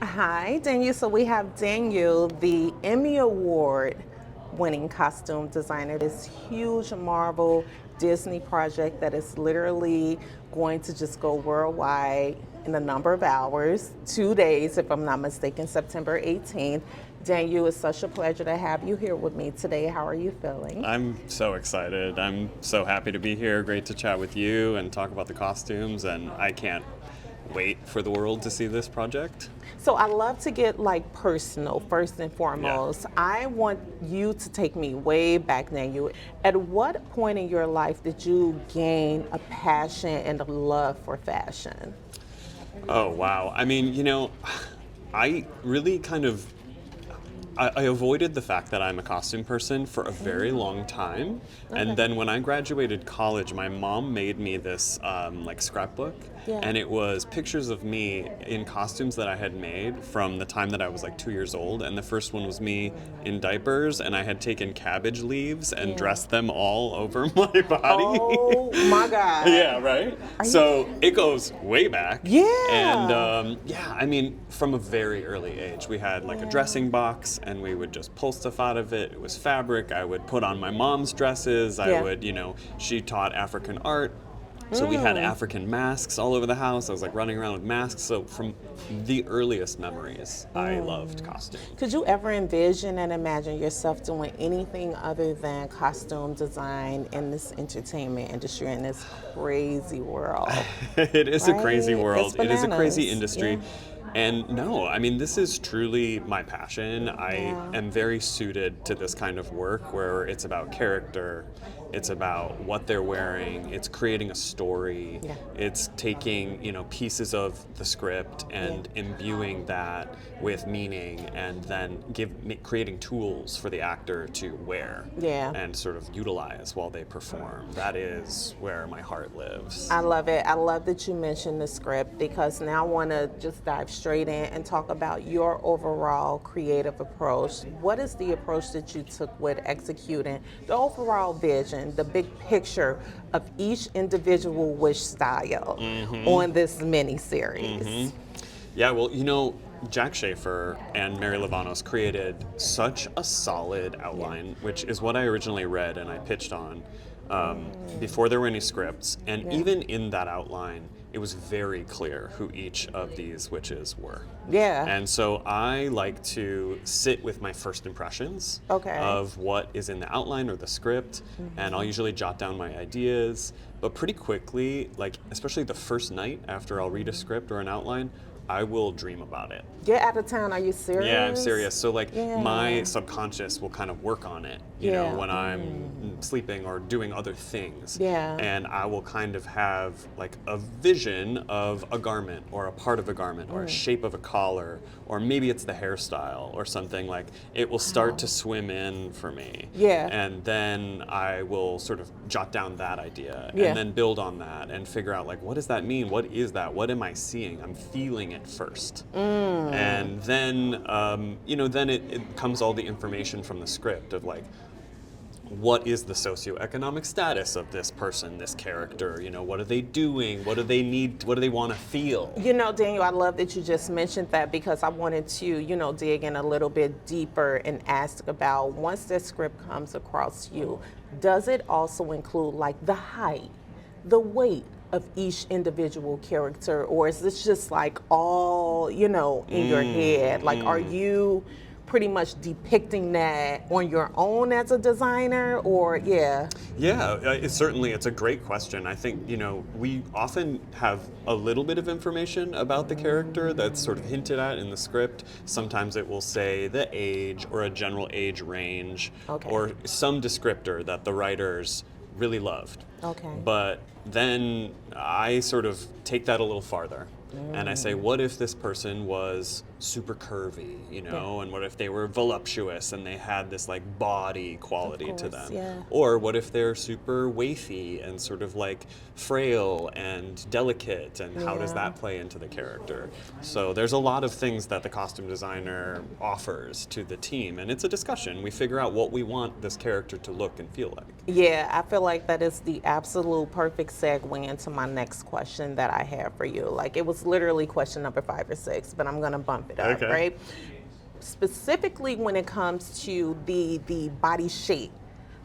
Hi, Daniel. So we have Daniel, the Emmy Award winning costume designer. This huge Marvel Disney project that is literally going to just go worldwide in a number of hours, 2 days, if I'm not mistaken, September 18th. Daniel, it's such a pleasure to have you here with me today. How are you feeling? I'm so excited. I'm so happy to be here. Great to chat with you and talk about the costumes, and I can't wait for the world to see this project. So I love to get like personal first and foremost. I want you to take me way back, Daniel. At what point in your life did you gain a passion and a love for fashion? Oh, wow. I mean, I really kind of I avoided the fact that I'm a costume person for a very long time. And then when I graduated college, my mom made me this like scrapbook. Yeah. And it was pictures of me in costumes that I had made from the time that I was like 2 years old. And the first one was me in diapers, and I had taken cabbage leaves and dressed them all over my body. Oh my God. Yeah, right? So it goes way back. Yeah. And I mean, from a very early age, we had like a dressing box and we would just pull stuff out of it. It was fabric. I would put on my mom's dresses. I would, she taught African art. So we had African masks all over the house. I was like running around with masks. So from the earliest memories, I loved costume. Could you ever envision and imagine yourself doing anything other than costume design in this entertainment industry, in this crazy world? It is a crazy Right? world. It's It is a crazy bananas. industry. Yeah. And no, I mean, this is truly my passion. I am very suited to this kind of work where it's about character, it's about what they're wearing, it's creating a story, it's taking, pieces of the script and imbuing that with meaning, and then creating tools for the actor to wear and sort of utilize while they perform. That is where my heart lives. I love it. I love that you mentioned the script, because now I want to just dive straight in and talk about your overall creative approach. What is the approach that you took with executing the overall vision, the big picture of each individual wish style on this mini-series? Yeah, well, Jack Schaefer and Mary Livanos created such a solid outline, which is what I originally read and I pitched on before there were any scripts. And even in that outline, it was very clear who each of these witches were. Yeah. And so I like to sit with my first impressions of what is in the outline or the script, and I'll usually jot down my ideas. But pretty quickly, like especially the first night after I'll read a script or an outline, I will dream about it. Get out of town. Are you serious? Yeah, I'm serious. So like my subconscious will kind of work on it, when I'm sleeping or doing other things. Yeah. And I will kind of have like a vision of a garment or a part of a garment or a shape of a collar, or maybe it's the hairstyle or something. Like it will start to swim in for me. Yeah. And then I will sort of jot down that idea and then build on that and figure out like, what does that mean? What is that? What am I seeing? I'm feeling it first. And then, then it comes all the information from the script of like, what is the socioeconomic status of this person, this character? What are they doing? What do they need? What do they want to feel? Daniel, I love that you just mentioned that, because I wanted to, dig in a little bit deeper and ask about, once the script comes across you, does it also include like the height, the weight of each individual character, or is this just like all, in your head? Like, are you pretty much depicting that on your own as a designer, or Yeah, it's a great question. I think, we often have a little bit of information about the character that's sort of hinted at in the script. Sometimes it will say the age or a general age range or some descriptor that the writers really loved. But then I sort of take that a little farther. And I say, what if this person was super curvy, and what if they were voluptuous and they had this like body quality to them? Or what if they're super waify and sort of like frail and delicate, and how does that play into the character? So there's a lot of things that the costume designer offers to the team, and it's a discussion. We figure out what we want this character to look and feel like. Yeah, I feel like that is the absolute perfect segue into my next question that I have for you. Like, it was literally question number 5 or 6, but I'm gonna bump it up, Okay. right? Specifically when it comes to the body shape,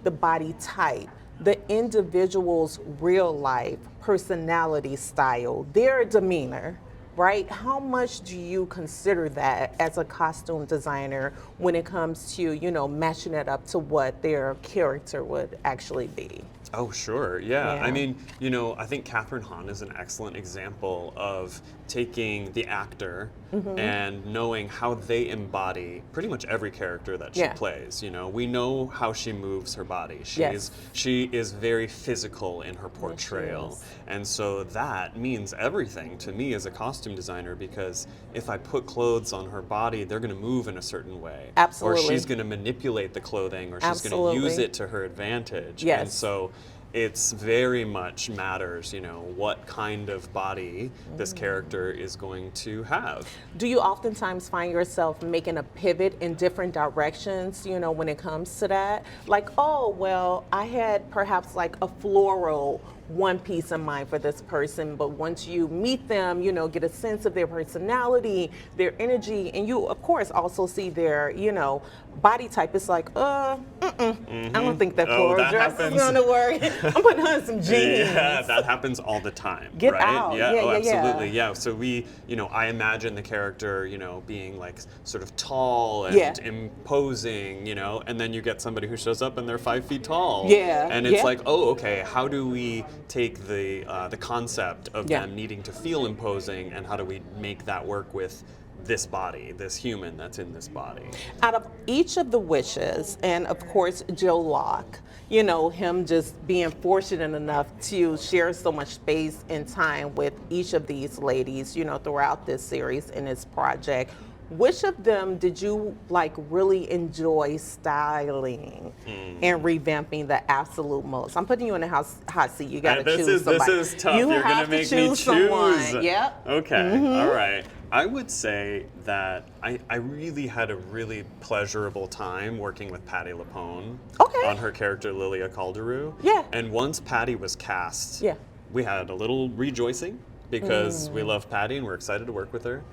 the body type, the individual's real life personality style, their demeanor, right? How much do you consider that as a costume designer when it comes to, you know, matching it up to what their character would actually be? Oh, sure. Yeah. I Yeah. mean, you know, I think Catherine Hahn is an excellent example of taking the actor and knowing how they embody pretty much every character that she Yeah. plays. You know, we know how she moves her body. Yes. She is very physical in her portrayal. is. And so that means everything to me as a costume designer, because if I put clothes on her body, they're going to move in a certain way. Absolutely. Or she's going to manipulate the clothing, or she's going to use Absolutely. it to her advantage. Yes. And so it's very much matters, you know, what kind of body this character is going to have. Do you oftentimes find yourself making a pivot in different directions, you know, when it comes to that? Like, oh, well, I had perhaps like a floral one piece in mind for this person, but once you meet them, you know, get a sense of their personality, their energy, and you, of course, also see their, you know, body type. It's like, I don't think that Oh, floral that dress happens. is gonna work. I'm putting her in some jeans. Yeah, that happens all the time. Get right? out. Yeah, Yeah, oh, yeah, yeah. absolutely. Yeah. So we, you know, I imagine the character, you know, being like sort of tall and Yeah. imposing, you know, and then you get somebody who shows up and they're 5 feet tall. Yeah, And it's yeah. like, oh, okay, how do we take the concept of Yeah. them needing to feel imposing, and how do we make that work with this body, this human that's in this body? Out of each of the wishes, and of course Joe Locke, you know, him just being fortunate enough to share so much space and time with each of these ladies, you know, throughout this series and this project, which of them did you like really enjoy styling and revamping the absolute most? I'm putting you in the hot seat. You got to choose somebody. This is tough. You You're have gonna to make me choose choose. someone. Yep. Okay. All right. I would say that I really had a really pleasurable time working with Patti LuPone Okay. on her character Lilia Calderou. Yeah. And once Patti was cast, Yeah. we had a little rejoicing because we love Patti and we're excited to work with her.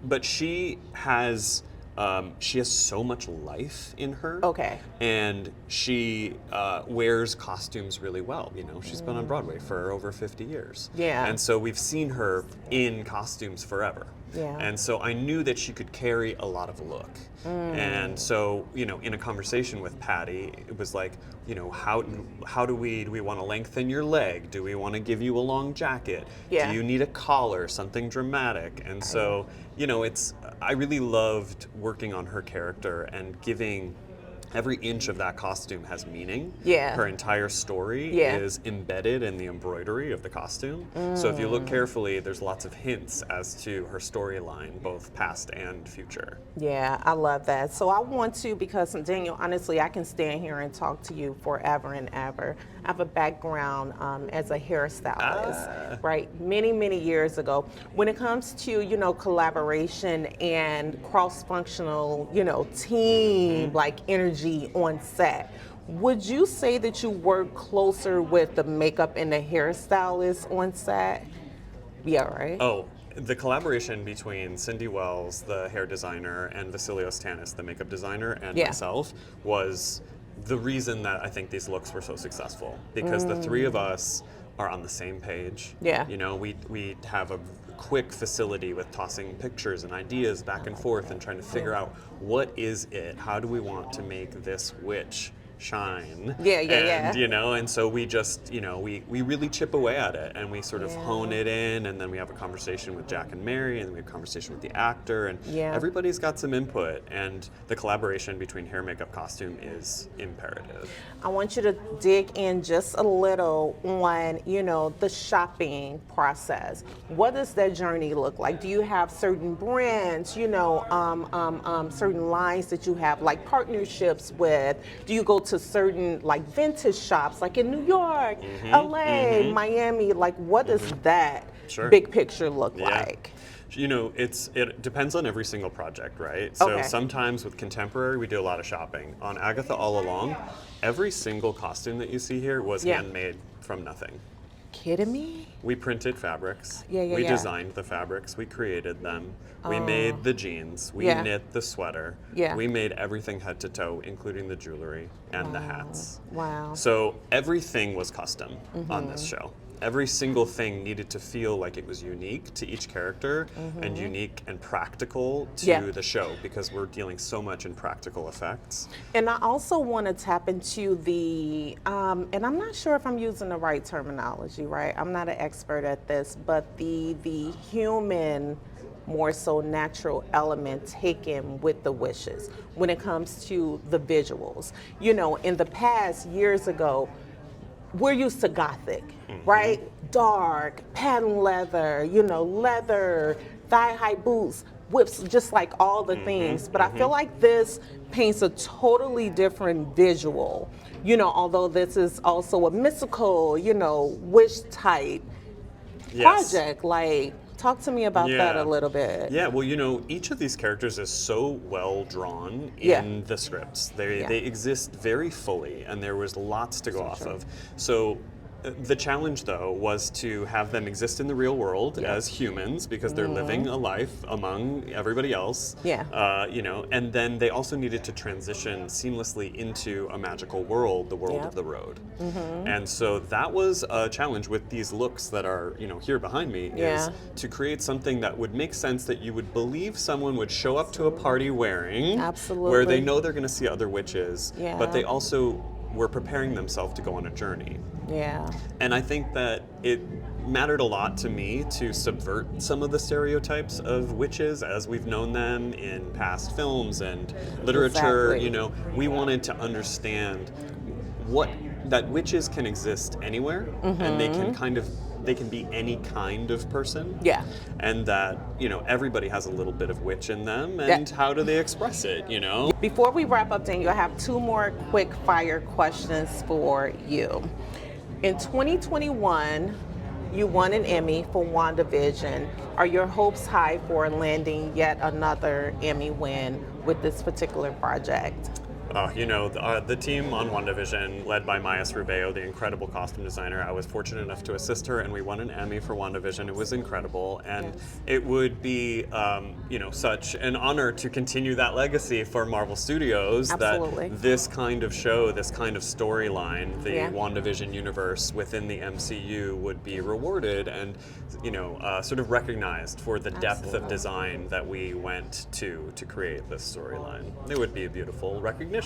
But she has so much life in her. Okay. And she wears costumes really well. You know, she's been on Broadway for over 50 years. Yeah. And so we've seen her in costumes forever. Yeah. And so I knew that she could carry a lot of look. And so, you know, in a conversation with Patti, it was like, you know, how do we want to lengthen your leg? Do we want to give you a long jacket? Yeah. Do you need a collar, something dramatic? And so, you know, I really loved working on her character and giving every inch of that costume has meaning. Yeah. Her entire story Yeah. is embedded in the embroidery of the costume. So if you look carefully, there's lots of hints as to her storyline, both past and future. Yeah, I love that. So I want to, because Daniel, honestly, I can stand here and talk to you forever and ever. I have a background as a hairstylist, right? Many, many years ago. When it comes to, you know, collaboration and cross-functional, you know, team, like energy on set, would you say that you work closer with the makeup and the hairstylist on set? Yeah, right? Oh, the collaboration between Cindy Wells, the hair designer, and Vasilios Tanis, the makeup designer, and Yeah. myself was the reason that I think these looks were so successful, because the three of us are on the same page. Yeah. You know, we have a quick facility with tossing pictures and ideas back and forth and trying to figure out what is it? How do we want to make this witch shine? Yeah, yeah, and, yeah. you know, and so we just, you know, we really chip away at it, and we sort of Yeah. hone it in, and then we have a conversation with Jack and Mary, and then we have a conversation with the actor, and Yeah. everybody's got some input, and the collaboration between hair, makeup, costume is imperative. I want you to dig in just a little on, you know, the shopping process. What does that journey look like? Do you have certain brands, you know, certain lines that you have like partnerships with? Do you go to certain like vintage shops, like in New York, LA, Miami? Like, what does that Sure. big picture look Yeah. like? You know, it depends on every single project, right? So Okay. sometimes with contemporary, we do a lot of shopping. On Agatha All Along, every single costume that you see here was Yeah. handmade from nothing. kidding me? We printed fabrics. Yeah. We designed the fabrics. We created them. We made the jeans. We knit the sweater. Yeah. We made everything head to toe, including the jewelry and the hats. Wow. So everything was custom on this show. Every single thing needed to feel like it was unique to each character and unique and practical to the show, because we're dealing so much in practical effects. And I also want to tap into the, and I'm not sure if I'm using the right terminology, right? I'm not an expert at this, but the human, more so natural element taken with the wishes when it comes to the visuals. You know, in the past, years ago, we're used to Gothic, right? Dark, patent leather, you know, leather, thigh-high boots, whips, just like all the things. But I feel like this paints a totally different visual, you know, although this is also a mystical, you know, wish type project. Like, talk to me about that a little bit. Yeah, well, you know, each of these characters is so well drawn in the scripts. They exist very fully, and there was lots to go off of. So the challenge, though, was to have them exist in the real world as humans, because they're living a life among everybody else. You know, and then they also needed to transition seamlessly into a magical world, the world of the road. And so that was a challenge with these looks that are, you know, here behind me, is to create something that would make sense, that you would believe someone would show up to a party wearing, where they know they're going to see other witches, but they also were preparing themselves to go on a journey. And I think that it mattered a lot to me to subvert some of the stereotypes of witches as we've known them in past films and literature. You know, we wanted to understand that witches can exist anywhere, and they can be any kind of person. And that, you know, everybody has a little bit of witch in them, and how do they express it, you know? Before we wrap up, Daniel, I have two more quick fire questions for you. In 2021, you won an Emmy for WandaVision. Are your hopes high for landing yet another Emmy win with this particular project? You know, the team on WandaVision, led by Maya Rubeo, the incredible costume designer, I was fortunate enough to assist her, and we won an Emmy for WandaVision. It was incredible, and it would be, you know, such an honor to continue that legacy for Marvel Studios. That this kind of show, this kind of storyline, the WandaVision universe within the MCU would be rewarded and, you know, sort of recognized for the depth of design that we went to create this storyline. It would be a beautiful recognition.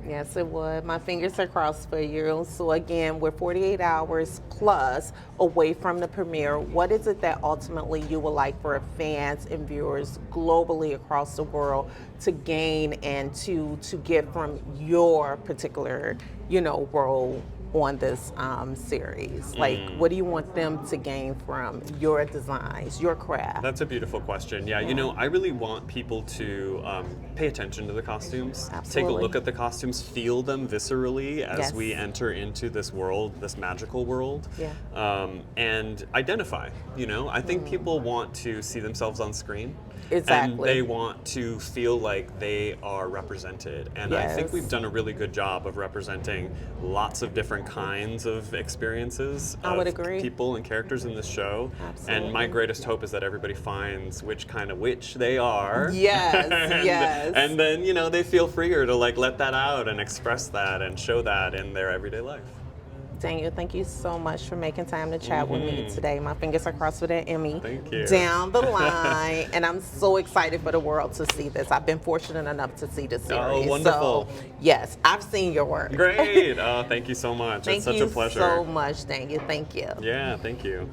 Yes, it would. My fingers are crossed for you. So again, we're 48 hours plus away from the premiere. What is it that ultimately you would like for fans and viewers globally across the world to gain and to get from your particular, you know, role on this series? Like, what do you want them to gain from your designs, your craft? That's a beautiful question. Yeah, you know, I really want people to pay attention to the costumes, take a look at the costumes, feel them viscerally as we enter into this world, this magical world, and identify. You know, I think people want to see themselves on screen. And they want to feel like they are represented. And I think we've done a really good job of representing lots of different kinds of experiences of people and characters in this show. And my greatest hope is that everybody finds which kind of witch they are. And then, you know, they feel freer to like let that out and express that and show that in their everyday life. Daniel, thank you so much for making time to chat with me today. My fingers are crossed for that Emmy down the line, and I'm so excited for the world to see this. I've been fortunate enough to see this series. Oh, wonderful. So, yes, I've seen your work. Great. Thank you so much. It's such a pleasure. Thank you so much, Daniel. Thank you. Yeah, thank you.